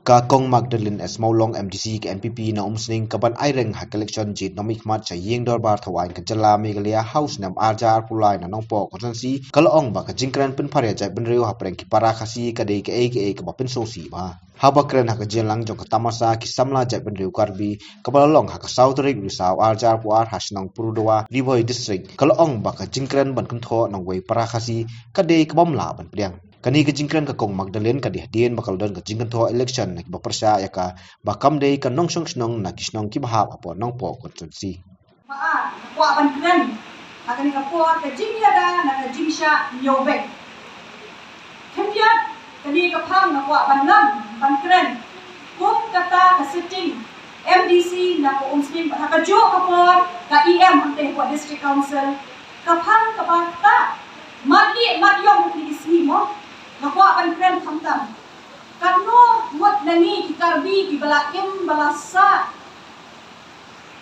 Kakong Macdalyn S Mawlong MDC ke MPP na umsning kaban aireng ha collection jit nomik mat cha yeng dorbar thawain kanjala Meghalaya house nam Atiar pulai na nongpo konsensi kalong ba ka jingpyn-pharia jaidbynriew ha preng ki para Khasi kadei ke ba pensosi ba haba kren ha ka jelang jong ka tamasa ki samla jaidbynriew karbi kabalong ha ka sautrik risaw Atiar puar hasnong purudwa Kyrwoh district kalong ba ka jingkren ban kuntho nong wei para Khasi kadei ka bomla ban priang kani ke jingkren ka kong Macdalyn ka dihdien bakal don ka jingkantho election na kibapersa ya ka bakam dei ka nongsong snong na kisnong kibahap apo nongpo konsensi maa kwa ban kren akan ka po ka jingyada na ka jingsha nyobe kempiat kani ka phang na kwa ban nam ban kren kum kata ka sitting MDC na ko umslim ka jo ka po ka EM ante ko district council ka phang ka bata madyong ni ismi mo nakwa ban kren thamtam kano wat nani ki karbi ki balakim balasa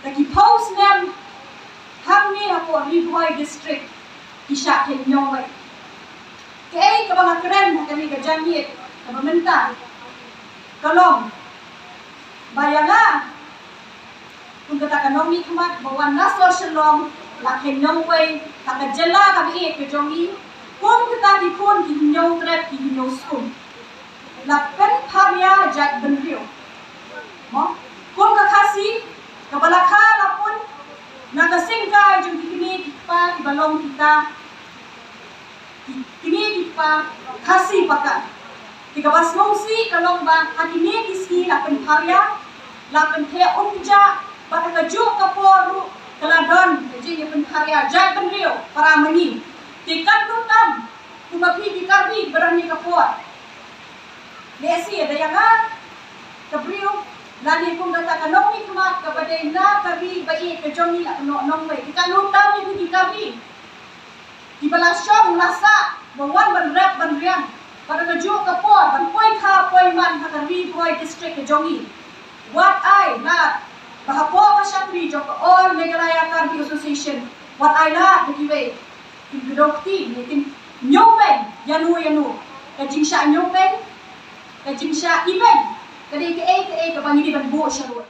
taki post nem hamni hapo Kyrwoh district isha ken nyongwe kay ka bala kren kami ka jangit ka pamenta kalong bayanga kung kata kanomi kmat bawan nasor Shillong la ken nyongwe ka jela ka bi ke jongi kung kita dipun di hinyong trap di hinyong skum jingpyn-pharia jaidbynriew mo kung ka Khasi ka balakha lapun nagasingka jung kini kita balong kita kini kita Khasi paka tiga sngewsih kalong ba hakini kisi jingpyn-pharia lapen the umja baka ju kaporu kaladon jingpyn-pharia jaidbynriew para mani tikat lutam kumapi di karbi berani kapuat lesi ada yang kabriu lani pun kata kanomi kemat kepada na karbi baik kejongi nak nong baik tikat lutam itu di karbi di balasyong lasa bawan berrap berriang pada kejuk kapuat berpoi kha poi man karbi poi district kejongi what I na bahapo kasyatri jok all Meghalaya Karbi Association what I na dikiwe dokti mungkin nyopen yanu ka jingsha nyopen ka jingsha iben ka de ke ke bangi di ban bo sharut